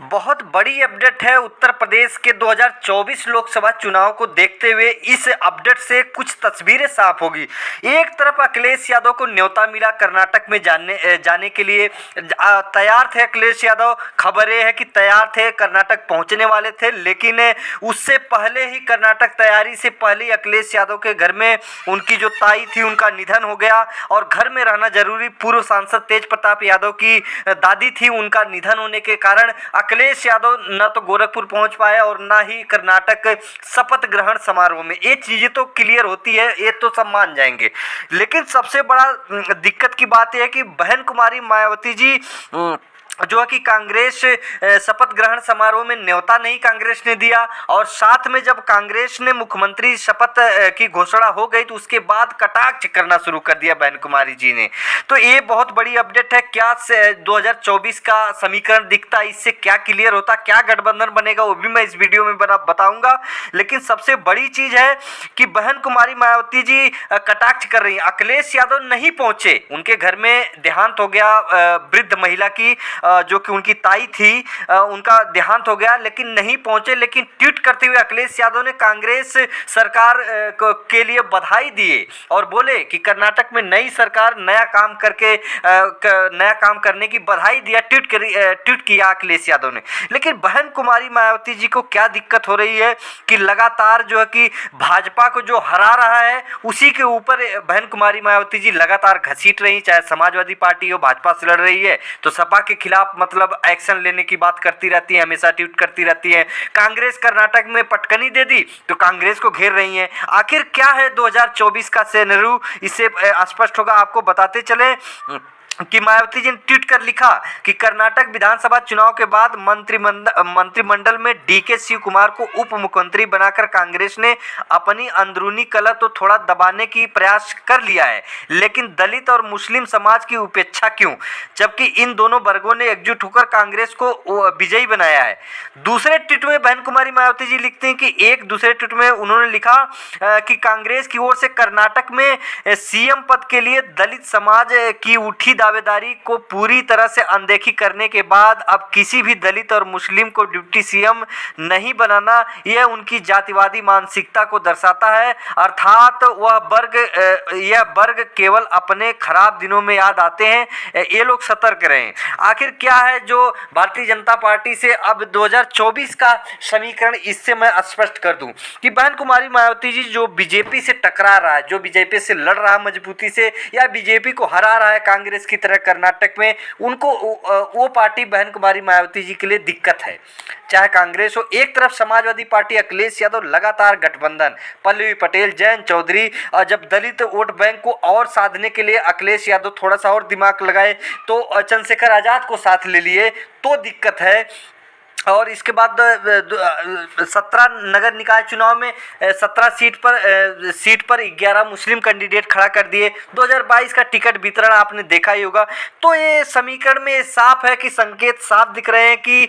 बहुत बड़ी अपडेट है उत्तर प्रदेश के 2024 लोकसभा चुनाव को देखते हुए। इस अपडेट से कुछ तस्वीरें साफ होगी। एक तरफ अखिलेश यादव को न्योता मिला कर्नाटक में जाने के लिए, तैयार थे अखिलेश यादव। खबरें हैं कि तैयार थे, कर्नाटक पहुंचने वाले थे, लेकिन उससे पहले ही कर्नाटक तैयारी से पहले ही अखिलेश यादव के घर में उनकी जो ताई थी उनका निधन हो गया और घर में रहना जरूरी। पूर्व सांसद तेज प्रताप यादव की दादी थी, उनका निधन होने के कारण अखिलेश यादव न तो गोरखपुर पहुंच पाए और ना ही कर्नाटक शपथ ग्रहण समारोह में। ये चीजें तो क्लियर होती है, ये तो सब मान जाएंगे, लेकिन सबसे बड़ा दिक्कत की बात यह है कि बहन कुमारी मायावती जी जो है कि कांग्रेस शपथ ग्रहण समारोह में न्योता नहीं कांग्रेस ने दिया, और साथ में जब कांग्रेस ने मुख्यमंत्री शपथ की घोषणा हो गई तो उसके बाद कटाक्ष करना शुरू कर दिया बहन कुमारी जी ने। तो ये बहुत बड़ी अपडेट है। क्या 2024 का समीकरण दिखता है, इससे क्या क्लियर होता, क्या गठबंधन बनेगा, वो भी मैं इस वीडियो में बताऊंगा। लेकिन सबसे बड़ी चीज है कि बहन कुमारी मायावती जी कटाक्ष कर रही है। अखिलेश यादव नहीं पहुंचे, उनके घर में देहांत हो गया वृद्ध महिला की, जो कि उनकी ताई थी, उनका देहांत हो गया, लेकिन नहीं पहुंचे। लेकिन ट्वीट करते हुए अखिलेश यादव ने कांग्रेस सरकार के लिए बधाई दिए और बोले कि कर्नाटक में नई सरकार नया काम करके नया काम करने की बधाई दिया। ट्वीट किया अखिलेश यादव ने। लेकिन बहन कुमारी मायावती जी को क्या दिक्कत हो रही है कि लगातार जो है कि भाजपा को जो हरा रहा है उसी के ऊपर बहन कुमारी मायावती जी लगातार घसीट रही। चाहे समाजवादी पार्टी हो, भाजपा से लड़ रही है तो सपा के खिलाफ मतलब एक्शन लेने की बात करती रहती है, हमेशा ट्वीट करती रहती है। कांग्रेस कर्नाटक में पटकनी दे दी तो कांग्रेस को घेर रही है। आखिर क्या है 2024 का सिनेरियो, इससे स्पष्ट होगा। आपको बताते चले कि मायावती जी ने ट्वीट कर लिखा कि कर्नाटक विधानसभा चुनाव के बाद मंत्रिमंडल में डीके शिव कुमार को उप मुख्यमंत्री बनाकर कांग्रेस ने अपनी अंदरूनी कलह तो थोड़ा दबाने की प्रयास कर लिया है, लेकिन दलित और मुस्लिम समाज की उपेक्षा क्यों, जबकि इन दोनों वर्गों ने एकजुट होकर कांग्रेस को विजयी बनाया है। दूसरे ट्वीट में बहन कुमारी मायावती जी लिखते हैं कि एक दूसरे ट्वीट में उन्होंने लिखा कि कांग्रेस की ओर से कर्नाटक में सीएम पद के लिए दलित समाज की उठी दावेदारी को पूरी तरह से अनदेखी करने के बाद अब किसी भी दलित और मुस्लिम को डिप्टी सीएम नहीं बनाना, यह उनकी जातिवादी मानसिकता को दर्शाता है। अर्थात यह वर्ग केवल अपने खराब दिनों में याद आते हैं। ये लोग सतर्क रहें। आखिर क्या है जो भारतीय जनता पार्टी से अब 2024 का समीकरण, इससे मैं स्पष्ट कर दूं कि बहन कुमारी मायावती जी जो बीजेपी से टकरा रहा है, जो बीजेपी से लड़ रहा है मजबूती से, या बीजेपी को हरा रहा है कांग्रेस की तरह कर्नाटक में, उनको वो पार्टी बहन कुमारी मायावती जी के लिए दिक्कत है। चाहे कांग्रेस हो, एक तरफ समाजवादी पार्टी अखिलेश यादव लगातार गठबंधन, पल्लवी पटेल, जयंत चौधरी, और जब दलित वोट बैंक को और साधने के लिए अखिलेश यादव थोड़ा सा और दिमाग लगाए तो चंद्रशेखर आजाद को साथ ले लिए तो दिक्कत है। और इसके बाद 17 नगर निकाय चुनाव में 17 सीट पर 11 मुस्लिम कैंडिडेट खड़ा कर दिए। 2022 का टिकट वितरण आपने देखा ही होगा। तो ये समीकरण में साफ है कि संकेत साफ दिख रहे हैं कि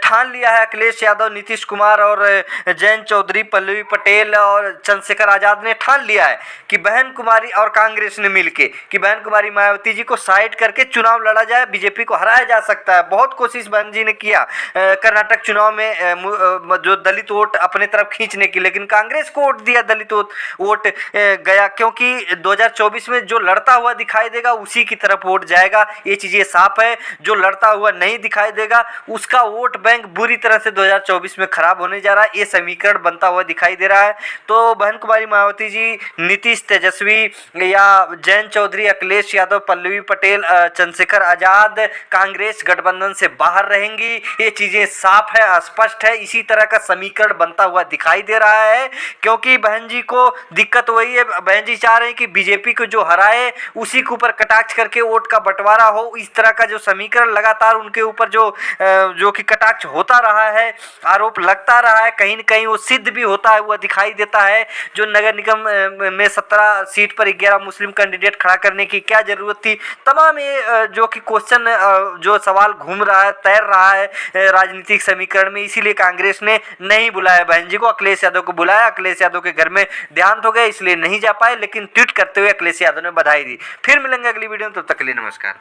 ठान लिया है अखिलेश यादव, नीतीश कुमार और जयंत चौधरी, पल्लवी पटेल और चंद्रशेखर आजाद ने ठान लिया है कि बहन कुमारी और कांग्रेस ने मिलके कि बहन कुमारी मायावती जी को साइड करके चुनाव लड़ा जाए, बीजेपी को हराया जा सकता है। बहुत कोशिश बहन जी ने किया कर्नाटक चुनाव में जो दलित वोट अपने तरफ खींचने की, लेकिन कांग्रेस को वोट दिया, दलित वोट गया, क्योंकि 2024 में जो लड़ता हुआ दिखाई देगा उसी की तरफ वोट जाएगा। ये चीज़ें साफ है। जो लड़ता हुआ नहीं दिखाई देगा उसका वोट बैंक बुरी तरह से 2024 में खराब होने जा रहा है। ये समीकरण बनता हुआ दिखाई दे रहा है। तो बहन कुमारी मायावती जी नीतीश तेजस्वी या जयंत चौधरी, अखिलेश यादव, पल्लवी पटेल, चंद्रशेखर आजाद कांग्रेस गठबंधन से बाहर रहेंगी। ये चीज़ें साफ है, स्पष्ट है। इसी तरह का समीकरण बनता हुआ दिखाई दे रहा है, क्योंकि बहन जी को दिक्कत वही है। बहन जी चाह रहे हैं कि बीजेपी को जो हराए उसी के ऊपर कटाक्ष करके वोट का बंटवारा हो। इस तरह का जो समीकरण लगातार उनके ऊपर जो कि कटाक्ष होता रहा है, आरोप लगता रहा है, कहीं न कहीं वो सिद्ध भी होता है, हुआ दिखाई देता है। जो नगर निगम में 17 सीट पर 11 मुस्लिम कैंडिडेट खड़ा करने की क्या जरूरत थी। तमाम ये जो कि क्वेश्चन, जो सवाल घूम रहा है, तैर रहा है राजनीतिक समीकरण में, इसीलिए कांग्रेस ने नहीं बुलाया बहन जी को, अखिलेश यादव को बुलाया। अखिलेश यादव के घर में देहांत हो गया इसलिए नहीं जा पाए, लेकिन ट्वीट करते हुए अखिलेश यादव ने बधाई दी। फिर मिलेंगे अगली वीडियो में, तब तक के लिए नमस्कार।